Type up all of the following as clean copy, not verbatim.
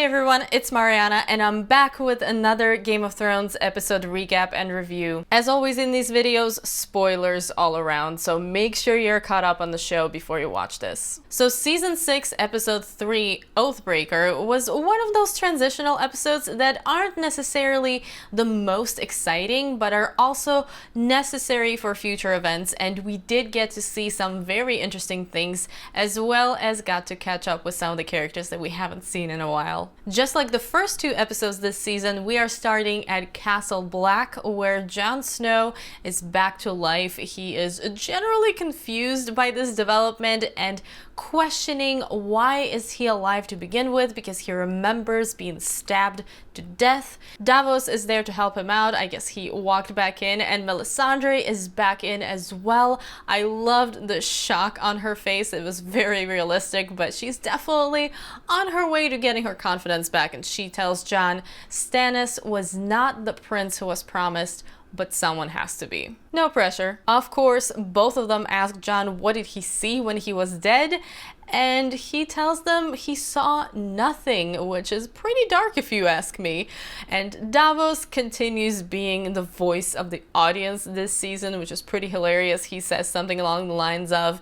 Hey everyone, it's Marianna and I'm back with another Game of Thrones episode recap and review. As always in these videos, spoilers all around, so make sure you're caught up on the show before you watch this. So season 6 episode 3, Oathbreaker, was one of those transitional episodes that aren't necessarily the most exciting, but are also necessary for future events, and we did get to see some very interesting things, as well as got to catch up with some of the characters that we haven't seen in a while. Just like the first 2 episodes this season, we are starting at Castle Black, where Jon Snow is back to life. He is generally confused by this development and questioning why is he alive to begin with, because he remembers being stabbed to death. Davos is there to help him out. I guess he walked back in, and Melisandre is back in as well. I loved the shock on her face. It was very realistic, but she's definitely on her way to getting her confidence back, and she tells Jon Stannis was not the prince who was promised, but someone has to be. No pressure. Of course, both of them ask Jon what did he see when he was dead, and he tells them he saw nothing, which is pretty dark if you ask me. And Davos continues being the voice of the audience this season, which is pretty hilarious. He says something along the lines of,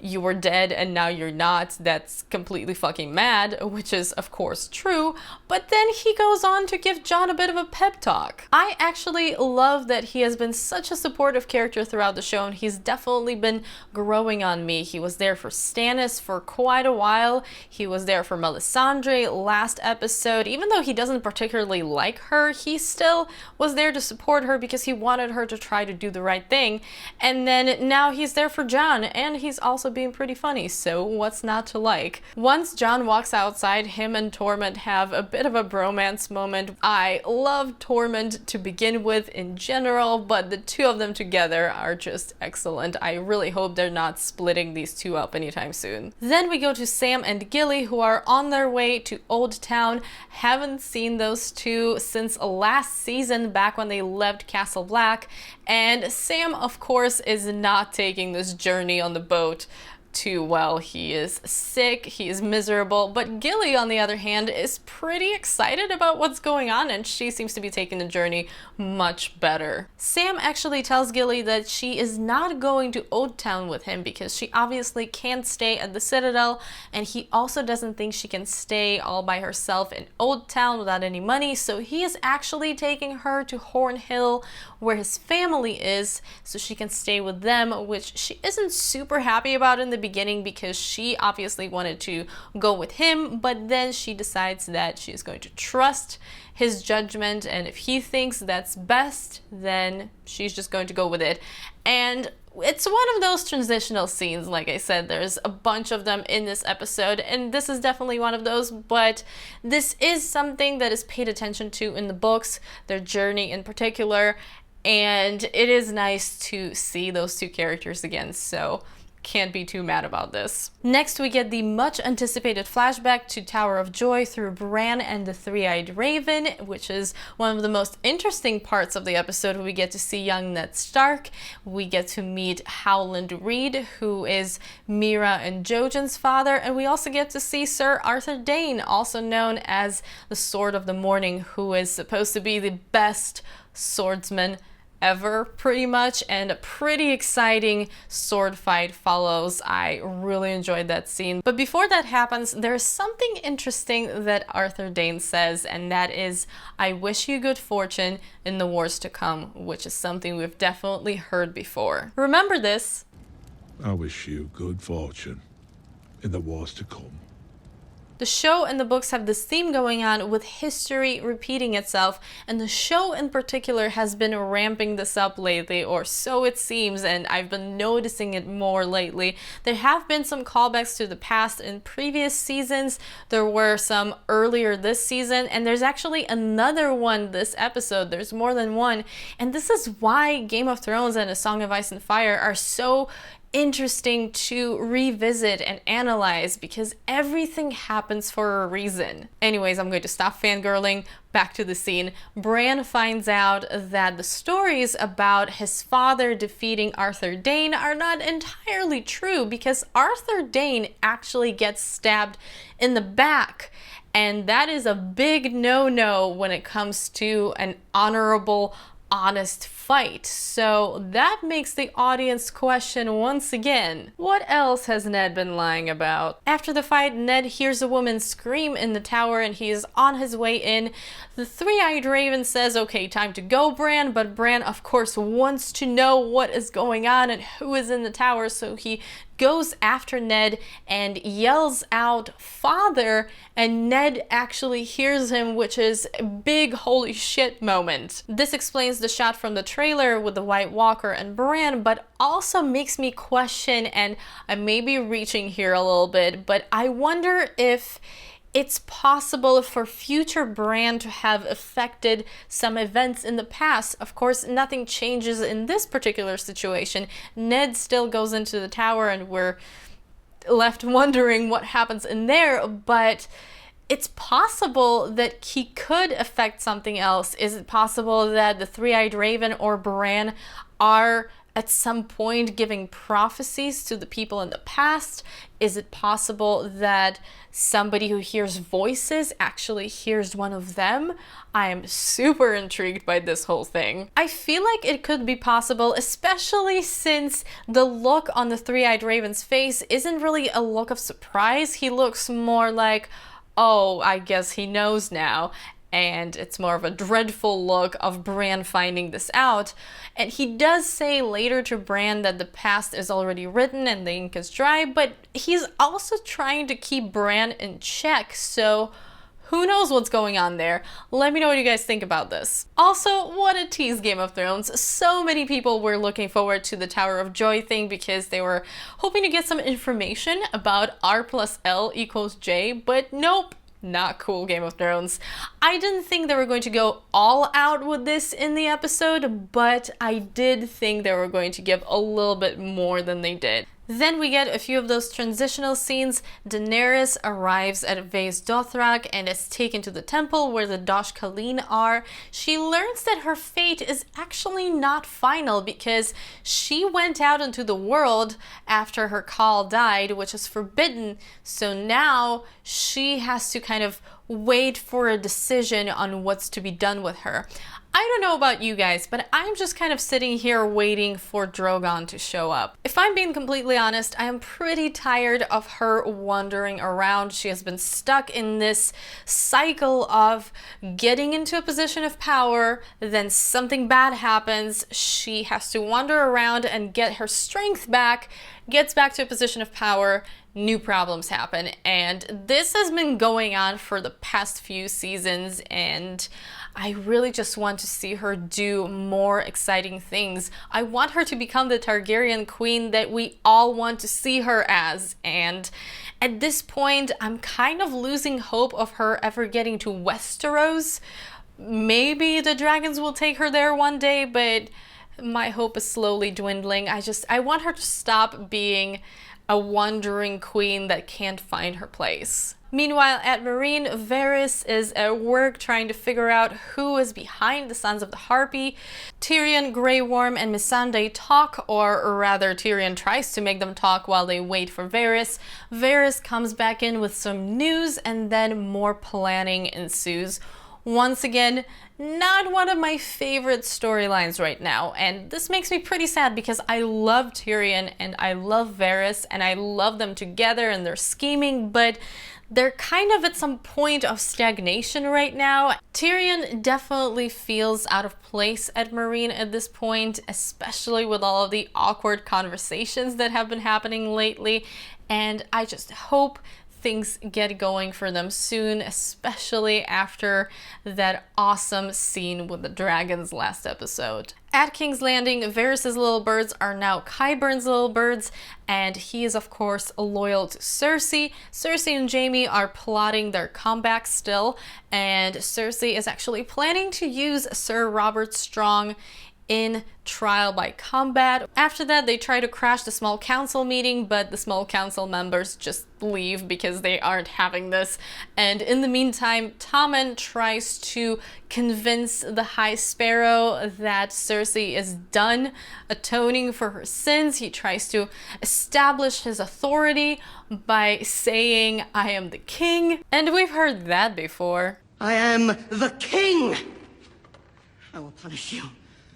"You were dead and now you're not. That's completely fucking mad," which is of course true, but then he goes on to give Jon a bit of a pep talk. I actually love that he has been such a supportive character throughout the show, and he's definitely been growing on me. He was there for Stannis for quite a while. He was there for Melisandre last episode. Even though he doesn't particularly like her, he still was there to support her because he wanted her to try to do the right thing. And then now he's there for Jon, and he's also being pretty funny, so what's not to like? Once Jon walks outside, him and Tormund have a bit of a bromance moment. I love Tormund to begin with in general, but the two of them together are just excellent. I really hope they're not splitting these two up anytime soon. Then we go to Sam and Gilly, who are on their way to Old Town. Haven't seen those two since last season, back when they left Castle Black, and Sam of course is not taking this journey on the boat too well. He is sick, he is miserable, but Gilly on the other hand is pretty excited about what's going on, and she seems to be taking the journey much better. Sam actually tells Gilly that she is not going to Old Town with him because she obviously can't stay at the Citadel, and he also doesn't think she can stay all by herself in Old Town without any money, so he is actually taking her to Horn Hill, where his family is, so she can stay with them, which she isn't super happy about in the beginning because she obviously wanted to go with him, but then she decides that she's going to trust his judgment, and if he thinks that's best, then she's just going to go with it. And it's one of those transitional scenes. Like I said, there's a bunch of them in this episode, and this is definitely one of those, but this is something that is paid attention to in the books, their journey in particular, and it is nice to see those two characters again, so can't be too mad about this. Next, we get the much anticipated flashback to Tower of Joy through Bran and the Three-Eyed Raven, which is one of the most interesting parts of the episode. We get to see young Ned Stark. We get to meet Howland Reed, who is Mira and Jojen's father, and we also get to see Sir Arthur Dayne, also known as the Sword of the Morning, who is supposed to be the best swordsman ever, pretty much, and a pretty exciting sword fight follows. I really enjoyed that scene. But before that happens, there's something interesting that Arthur Dayne says, and that is, "I wish you good fortune in the wars to come," which is something we've definitely heard before. Remember this. I wish you good fortune in the wars to come. The show and the books have this theme going on with history repeating itself, and the show in particular has been ramping this up lately, or so it seems, and I've been noticing it more lately. There have been some callbacks to the past in previous seasons. There were some earlier this season, and there's actually another one this episode. There's more than one, and this is why Game of Thrones and A Song of Ice and Fire are so interesting to revisit and analyze, because everything happens for a reason. Anyways, I'm going to stop fangirling. Back to the scene. Bran finds out that the stories about his father defeating Arthur Dayne are not entirely true, because Arthur Dayne actually gets stabbed in the back, and that is a big no-no when it comes to an honorable, honest fight. So that makes the audience question once again, what else has Ned been lying about? After the fight, Ned hears a woman scream in the tower and he is on his way in. The three-eyed raven says, okay, time to go, Bran, but Bran of course wants to know what is going on and who is in the tower, so he goes after Ned and yells out, "Father!" and Ned actually hears him, which is a big holy shit moment. This explains the shot from the trailer with the White Walker and Bran, but also makes me question, and I may be reaching here a little bit, but I wonder if it's possible for future Bran to have affected some events in the past. Of course, nothing changes in this particular situation. Ned still goes into the tower and we're left wondering what happens in there, but it's possible that he could affect something else. Is it possible that the three-eyed raven or Bran are at some point giving prophecies to the people in the past? Is it possible that somebody who hears voices actually hears one of them? I am super intrigued by this whole thing. I feel like it could be possible, especially since the look on the three-eyed raven's face isn't really a look of surprise. He looks more like, oh, I guess he knows now. And it's more of a dreadful look of Bran finding this out. And he does say later to Bran that the past is already written and the ink is dry, but he's also trying to keep Bran in check, so who knows what's going on there? Let me know what you guys think about this. Also, what a tease, Game of Thrones. So many people were looking forward to the Tower of Joy thing because they were hoping to get some information about R+L=J, but nope. Not cool, Game of Thrones. I didn't think they were going to go all out with this in the episode, but I did think they were going to give a little bit more than they did. Then we get a few of those transitional scenes. Daenerys arrives at Vaes Dothrak and is taken to the temple where the Dosh Khaleen are. She learns that her fate is actually not final because she went out into the world after her Khal died, which is forbidden. So now she has to kind of wait for a decision on what's to be done with her. I don't know about you guys, but I'm just kind of sitting here waiting for Drogon to show up. If I'm being completely honest, I am pretty tired of her wandering around. She has been stuck in this cycle of getting into a position of power, then something bad happens, she has to wander around and get her strength back, gets back to a position of power, new problems happen. And this has been going on for the past few seasons, and I really just want to see her do more exciting things. I want her to become the Targaryen queen that we all want to see her as, and at this point I'm kind of losing hope of her ever getting to Westeros. Maybe the dragons will take her there one day, but my hope is slowly dwindling. I want her to stop being a wandering queen that can't find her place. Meanwhile, at Meereen, Varys is at work trying to figure out who is behind the Sons of the Harpy. Tyrion, Grey Worm, and Missandei talk, or rather Tyrion tries to make them talk while they wait for Varys. Varys comes back in with some news and then more planning ensues. Once again, not one of my favorite storylines right now, and this makes me pretty sad because I love Tyrion and I love Varys and I love them together and their scheming, but they're kind of at some point of stagnation right now. Tyrion definitely feels out of place at Meereen at this point, especially with all of the awkward conversations that have been happening lately, and I just hope things get going for them soon, especially after that awesome scene with the dragons last episode. At King's Landing, Varys' little birds are now Qyburn's little birds, and he is of course loyal to Cersei. Cersei and Jaime are plotting their comeback still, and Cersei is actually planning to use Sir Robert Strong in trial by combat. After that, they try to crash the small council meeting, but the small council members just leave because they aren't having this. And in the meantime, Tommen tries to convince the High Sparrow that Cersei is done atoning for her sins. He tries to establish his authority by saying, "I am the king." And we've heard that before. I am the king! I will punish you.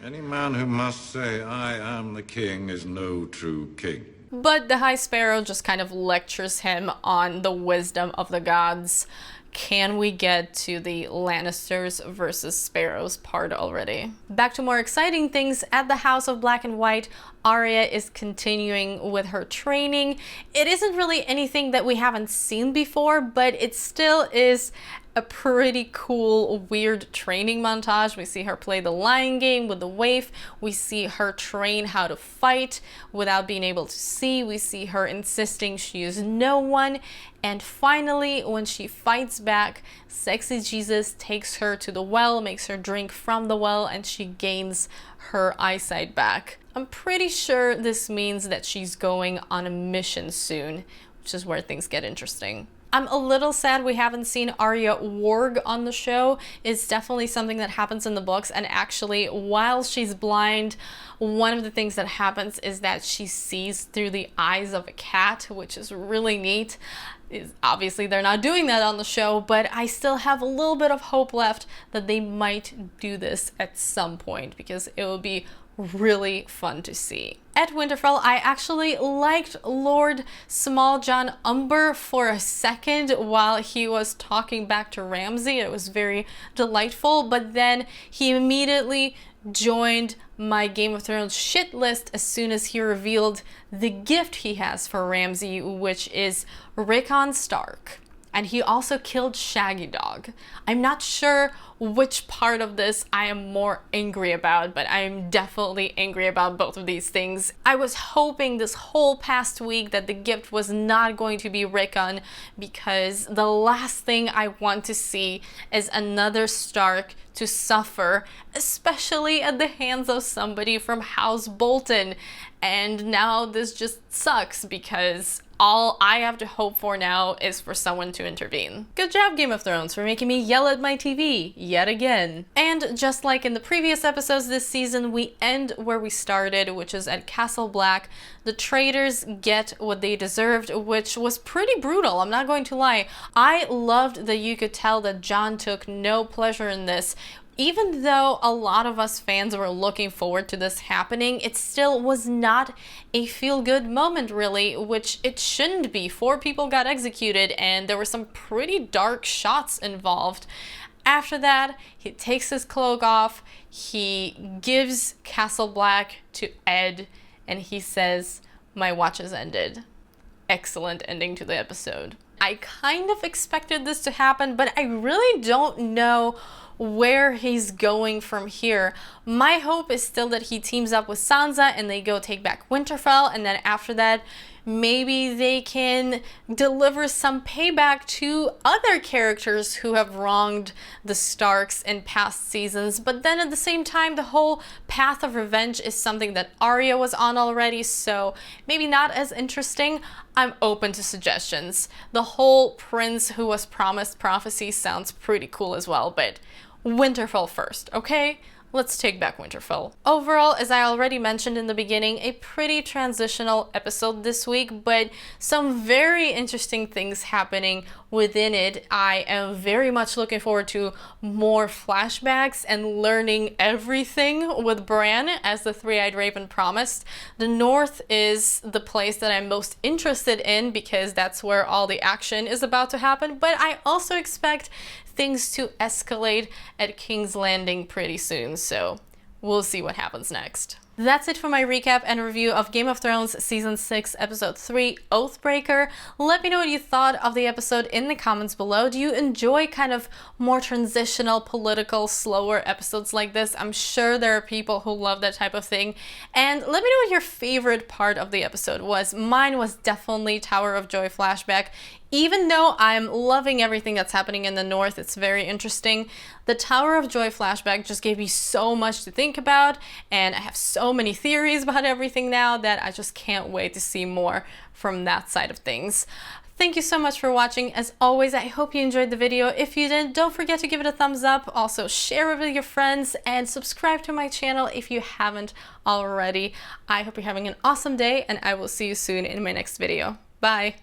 Any man who must say, "I am the king," is no true king. But the High Sparrow just kind of lectures him on the wisdom of the gods. Can we get to the Lannisters versus Sparrows part already? Back to more exciting things. At the House of Black and White, Arya is continuing with her training. It isn't really anything that we haven't seen before, but it still is a pretty cool, weird training montage. We see her play the Lion game with the waif. We see her train how to fight without being able to see. We see her insisting she is no one. And finally, when she fights back, Sexy Jesus takes her to the well, makes her drink from the well, and she gains her eyesight back. I'm pretty sure this means that she's going on a mission soon, which is where things get interesting. I'm a little sad we haven't seen Arya warg on the show. It's definitely something that happens in the books, and actually, while she's blind, one of the things that happens is that she sees through the eyes of a cat, which is really neat. Obviously, they're not doing that on the show, but I still have a little bit of hope left that they might do this at some point, because it will be really fun to see. At Winterfell, I actually liked Lord Small John Umber for a second while he was talking back to Ramsay. It was very delightful, but then he immediately joined my Game of Thrones shit list as soon as he revealed the gift he has for Ramsay, which is Rickon Stark. And he also killed Shaggy Dog. I'm not sure which part of this I am more angry about, but I'm definitely angry about both of these things. I was hoping this whole past week that the gift was not going to be Rickon, because the last thing I want to see is another Stark to suffer, especially at the hands of somebody from House Bolton. And now this just sucks, because all I have to hope for now is for someone to intervene. Good job, Game of Thrones, for making me yell at my TV yet again. And just like in the previous episodes this season, we end where we started, which is at Castle Black. The traitors get what they deserved, which was pretty brutal, I'm not going to lie. I loved that you could tell that Jon took no pleasure in this. Even though a lot of us fans were looking forward to this happening, it still was not a feel-good moment, really, which it shouldn't be. 4 people got executed, and there were some pretty dark shots involved. After that, he takes his cloak off, he gives Castle Black to Ed, and he says, "My watch has ended." Excellent ending to the episode. I kind of expected this to happen, but I really don't know where he's going from here. My hope is still that he teams up with Sansa and they go take back Winterfell, and then after that maybe they can deliver some payback to other characters who have wronged the Starks in past seasons. But then at the same time, the whole path of revenge is something that Arya was on already, so maybe not as interesting. I'm open to suggestions. The whole prince who was promised prophecy sounds pretty cool as well, but Winterfell first, okay? Let's take back Winterfell. Overall, as I already mentioned in the beginning, a pretty transitional episode this week, but some very interesting things happening within it. I am very much looking forward to more flashbacks and learning everything with Bran, as the Three-Eyed Raven promised. The North is the place that I'm most interested in, because that's where all the action is about to happen, but I also expect things to escalate at King's Landing pretty soon, so we'll see what happens next. That's it for my recap and review of Game of Thrones Season 6, Episode 3, Oathbreaker. Let me know what you thought of the episode in the comments below. Do you enjoy kind of more transitional, political, slower episodes like this? I'm sure there are people who love that type of thing. And let me know what your favorite part of the episode was. Mine was definitely Tower of Joy flashback. Even though I'm loving everything that's happening in the north, it's very interesting, the Tower of Joy flashback just gave me so much to think about, and I have so many theories about everything now that I just can't wait to see more from that side of things. Thank you so much for watching. As always, I hope you enjoyed the video. If you did, don't forget to give it a thumbs up. Also, share it with your friends and subscribe to my channel if you haven't already. I hope you're having an awesome day, and I will see you soon in my next video. Bye!